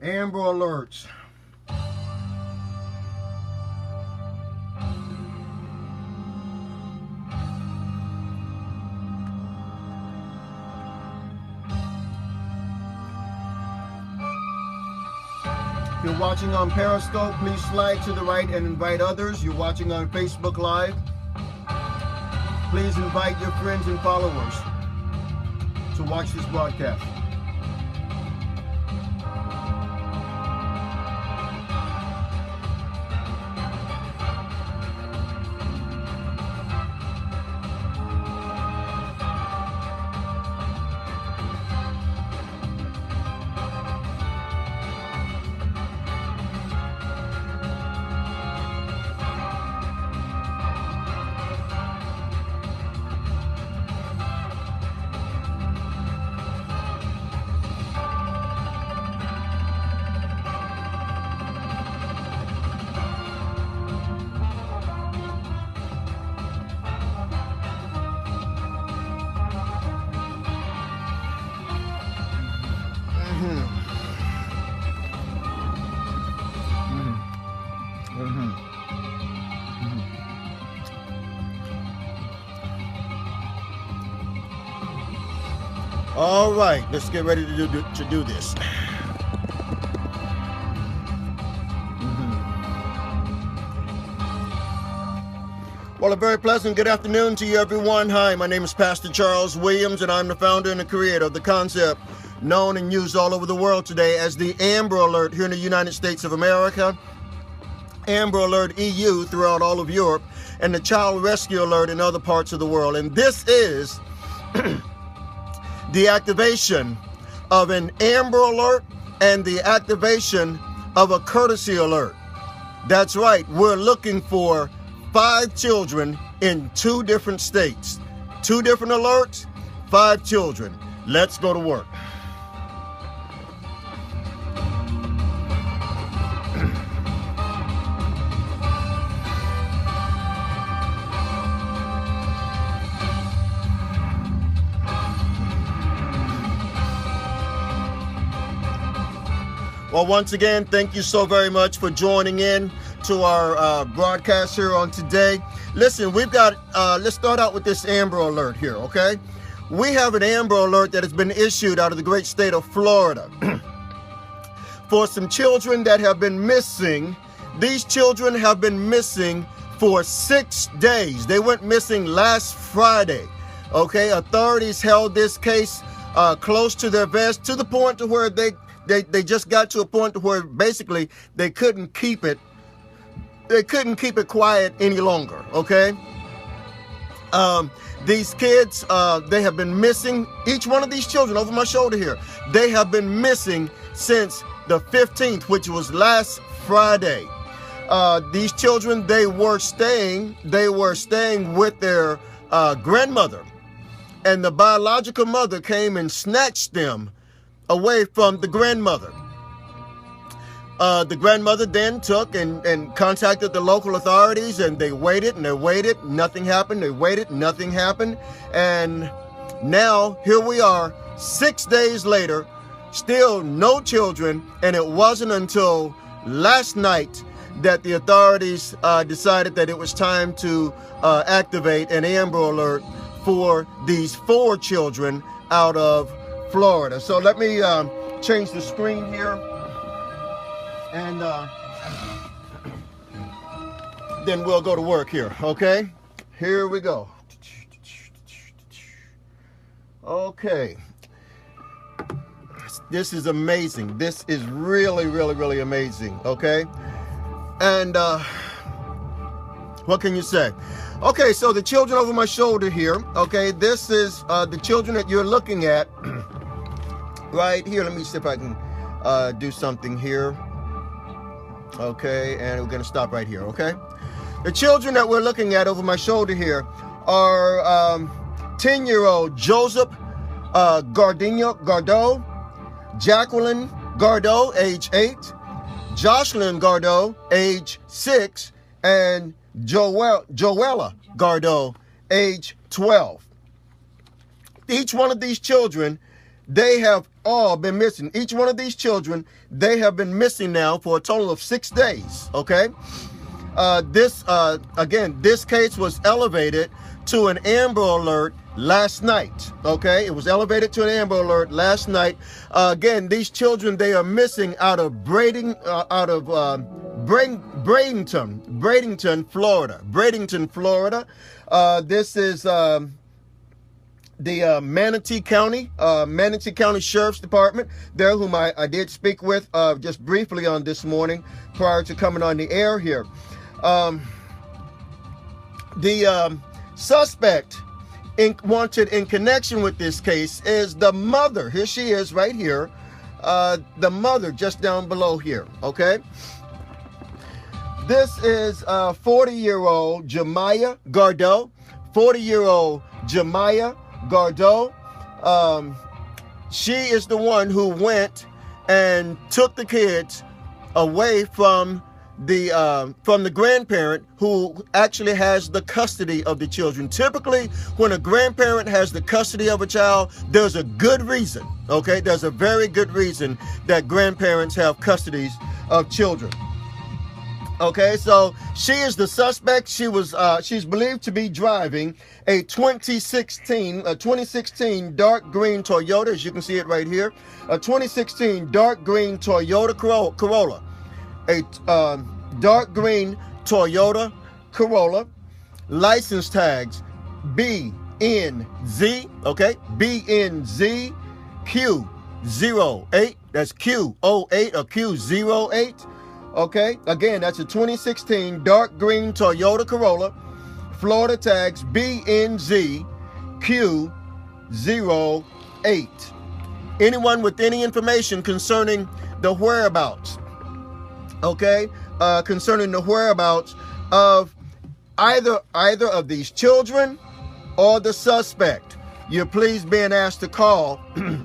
Amber Alerts. If you're watching on Periscope, please slide to the right and invite others. You're watching on Facebook Live, please invite your friends and followers to watch this broadcast. All right, let's get ready to do this. Well, a very pleasant good afternoon to you, everyone. Hi, my name is Pastor Charles Williams, and I'm the founder and the creator of the concept known and used all over the world today as the Amber Alert here in the United States of America, Amber Alert EU throughout all of Europe, and the Child Rescue Alert in other parts of the world. And this is the activation of an Amber Alert and the activation of a courtesy alert. That's right, we're looking for 5 children in 2 different states. 2 different alerts, 5 children. Let's go to work. Well, once again, thank you so very much for joining in to our broadcast here on today. Listen, we've got, let's start out with this Amber Alert here, okay? We have an Amber Alert that has been issued out of the great state of Florida for some children that have been missing. These children have been missing for 6 days. They went missing last Friday, okay? Authorities held this case close to their vest to the point to where they just got to a point to where basically they couldn't keep it quiet any longer, okay? These kids, they have been missing, each one of these children over my shoulder here, they have been missing since the 15th, which was last Friday. These children, they were staying with their grandmother, and the biological mother came and snatched them away from the grandmother. The grandmother then took and contacted the local authorities, and they waited and they waited. Nothing happened. They waited. Nothing happened. And now here we are 6 days later, still no children. And it wasn't until last night that the authorities decided that it was time to activate an Amber Alert for these 4 children out of Florida. So let me change the screen here, and then we'll go to work here, okay? Here we go. Okay. This is amazing. This is really, really, really amazing, okay? And what can you say? Okay, so the children over my shoulder here, okay, this is the children that you're looking at right here. Let me see if I can do something here. Okay, and we're going to stop right here, okay? The children that we're looking at over my shoulder here are 10-year-old Joseph Gardeau, Jacqueline Gardeau, age 8, Jocelyn Gardeau, age 6, and Joella Gardeau, age 12. Each one of these children, they have all been missing. Each one of these children, they have been missing now for a total of 6 days, okay? This case was elevated to an Amber Alert last night, okay? It was elevated to an Amber Alert last night. Again, these children, they are missing out of Bradenton, Florida. Bradenton, Florida. This is the Manatee County Sheriff's Department there, whom I did speak with just briefly on this morning prior to coming on the air here. The suspect wanted in connection with this case is the mother. Here she is right here. The mother just down below here, okay? This is 40-year-old Jemiah Gardeau. 40-year-old Jemiah Gardeau. She is the one who went and took the kids away from the grandparent who actually has the custody of the children. Typically, when a grandparent has the custody of a child, there's a good reason, okay? There's a very good reason that grandparents have custodies of children. Okay, so she is the suspect. She's believed to be driving a 2016 dark green Toyota, as you can see it right here. A 2016 dark green Toyota Corolla. A dark green Toyota Corolla, license tags BNZ, okay, BNZ Q08, that's Q08 or Q08, okay, again, that's a 2016 dark green Toyota Corolla, Florida tags BNZ Q08. Anyone with any information concerning the whereabouts, okay, concerning the whereabouts of either of these children or the suspect, you're please being asked to call,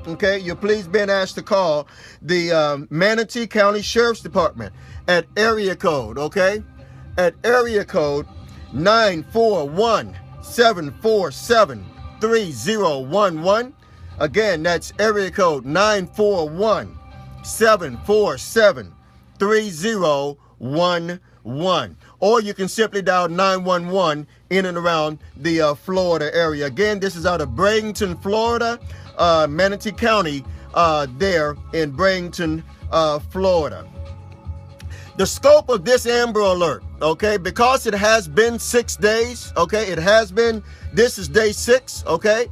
okay, you're please being asked to call the Manatee County Sheriff's Department at area code, okay, at area code 941-747-3011. Again, that's area code 941-747-3011. Or you can simply dial 911 in and around the Florida area. Again, this is out of Bradenton, Florida, Manatee County, there in Bradenton, Florida. The scope of this Amber Alert, okay, because it has been 6 days, okay, this is day 6, okay,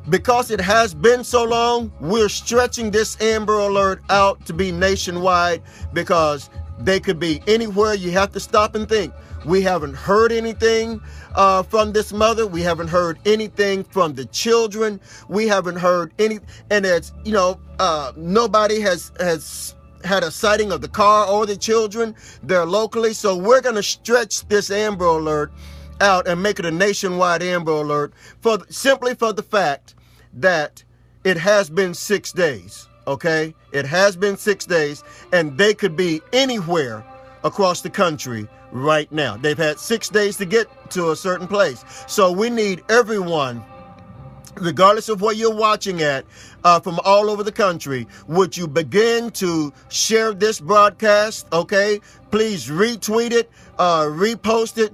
because it has been so long, we're stretching this Amber Alert out to be nationwide, because they could be anywhere. You have to stop and think. We haven't heard anything from this mother. We haven't heard anything from the children. We haven't heard any, and it's, you know, nobody has had a sighting of the car or the children there locally. So we're going to stretch this Amber Alert out and make it a nationwide Amber Alert simply for the fact that it has been 6 days. Okay, it has been 6 days, and they could be anywhere across the country right now. They've had 6 days to get to a certain place. So we need everyone, regardless of where you're watching at, from all over the country, would you begin to share this broadcast, okay? Please retweet it, repost it,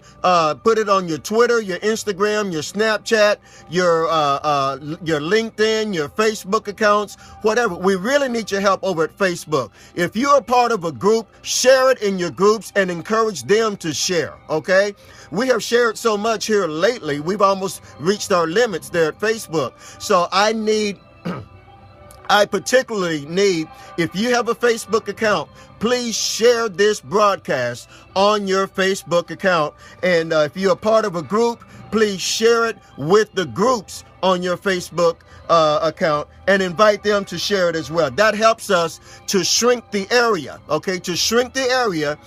put it on your Twitter, your Instagram, your Snapchat, your LinkedIn, your Facebook accounts, whatever. We really need your help over at Facebook. If you're a part of a group, share it in your groups and encourage them to share, okay? We have shared so much here lately, we've almost reached our limits there at Facebook. So I particularly need, if you have a Facebook account, please share this broadcast on your Facebook account. And if you're a part of a group, please share it with the groups on your Facebook account and invite them to share it as well. That helps us to shrink the area, okay? To shrink the area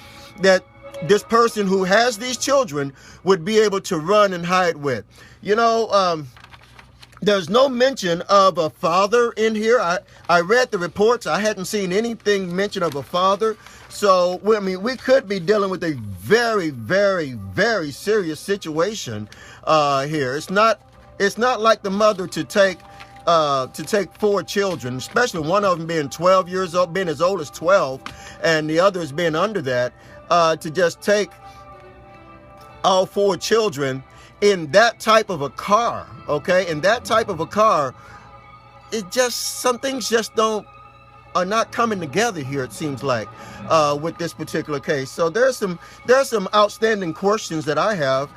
that this person who has these children would be able to run and hide with. You know, there's no mention of a father in here. I read the reports. I hadn't seen anything mention of a father. So, I mean, we could be dealing with a very, very, very serious situation here. It's not like the mother to take to take 4 children, especially one of them being 12 years old, being as old as 12, and the others being under that, to just take all 4 children in that type of a car, okay? In that type of a car, it just, some things just are not coming together here, it seems like, with this particular case. So there's some outstanding questions that I have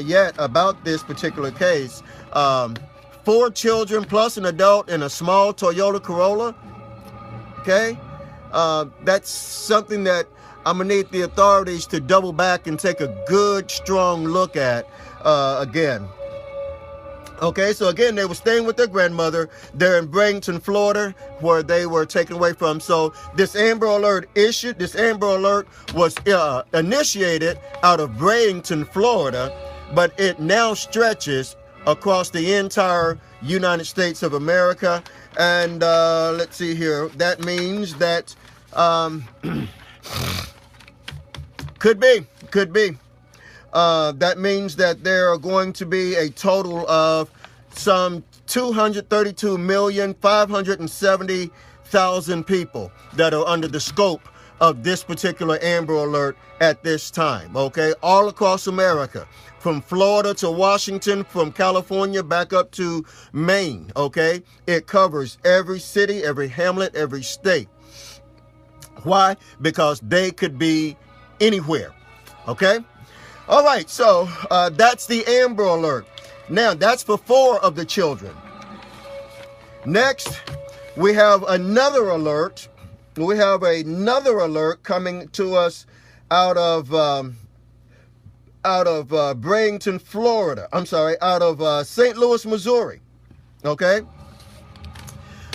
yet about this particular case. 4 children plus an adult in a small Toyota Corolla, okay? That's something that I'm gonna need the authorities to double back and take a good, strong look at again. Okay, so again, they were staying with their grandmother. They're in Bradenton, Florida, where they were taken away from. So this Amber Alert was initiated out of Bradenton, Florida, but it now stretches across the entire United States of America. And let's see here. That means that could be. That means that there are going to be a total of some 232,570,000 people that are under the scope of this particular Amber Alert at this time, okay? All across America, from Florida to Washington, from California back up to Maine, okay? It covers every city, every hamlet, every state. Why? Because they could be anywhere, okay? All right, so that's the Amber Alert. Now, that's for 4 of the children. Next, we have another alert. We have another alert coming to us out of Bradenton, Florida. I'm sorry, out of St. Louis, Missouri. Okay?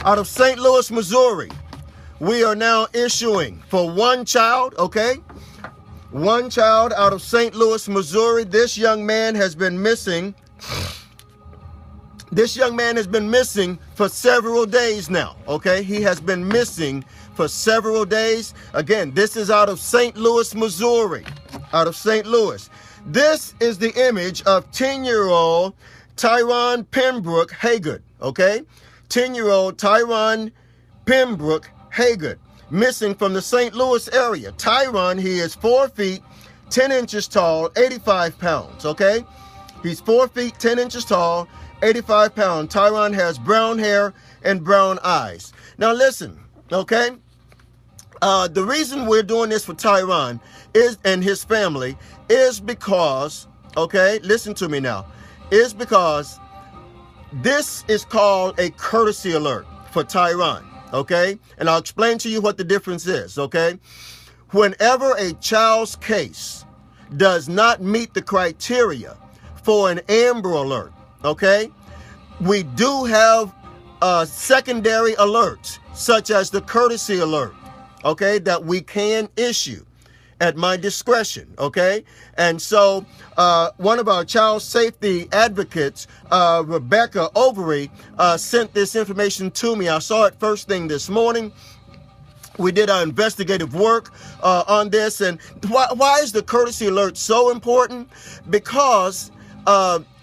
Out of St. Louis, Missouri, we are now issuing for 1 child, okay? 1 child out of St. Louis, Missouri. This young man has been missing. This young man has been missing for several days now, okay? He has been missing for several days. Again, this is out of St. Louis, Missouri. Out of St. Louis. This is the image of 10-year-old Tyron Pembroke Haygood, okay? 10-year-old Tyron Pembroke Haygood, missing from the St. Louis area. Tyron, he is 4 feet, 10 inches tall, 85 pounds, okay? He's 4 feet, 10 inches tall, 85 pounds. Tyron has brown hair and brown eyes. Now listen, okay? The reason we're doing this for Tyron and his family is because, okay, listen to me now, is because this is called a courtesy alert for Tyron. Okay, and I'll explain to you what the difference is, okay? Whenever a child's case does not meet the criteria for an Amber Alert, okay, we do have secondary alerts, such as the courtesy alert, okay, that we can issue at my discretion, okay? And so one of our child safety advocates, Rebecca Overy, sent this information to me. I saw it first thing this morning. We did our investigative work on this. And why is the courtesy alert so important? Because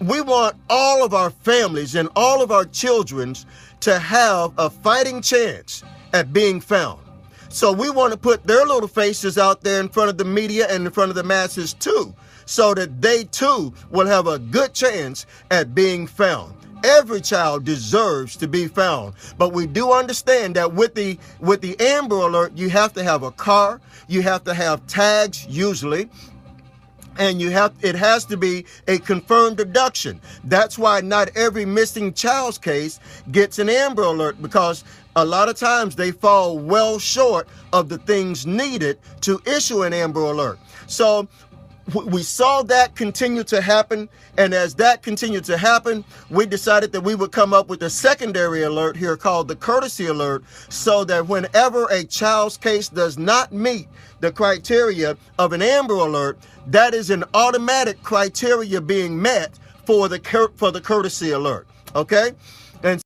we want all of our families and all of our children to have a fighting chance at being found. So we want to put their little faces out there in front of the media and in front of the masses too, so that they too will have a good chance at being found. Every child deserves to be found, but we do understand that with the Amber Alert, you have to have a car, you have to have tags usually, and it has to be a confirmed abduction. That's why not every missing child's case gets an Amber Alert, because a lot of times they fall well short of the things needed to issue an Amber Alert. So we saw that continue to happen, and as that continued to happen, we decided that we would come up with a secondary alert here called the courtesy alert, so that whenever a child's case does not meet the criteria of an Amber Alert, that is an automatic criteria being met for the courtesy alert, okay? And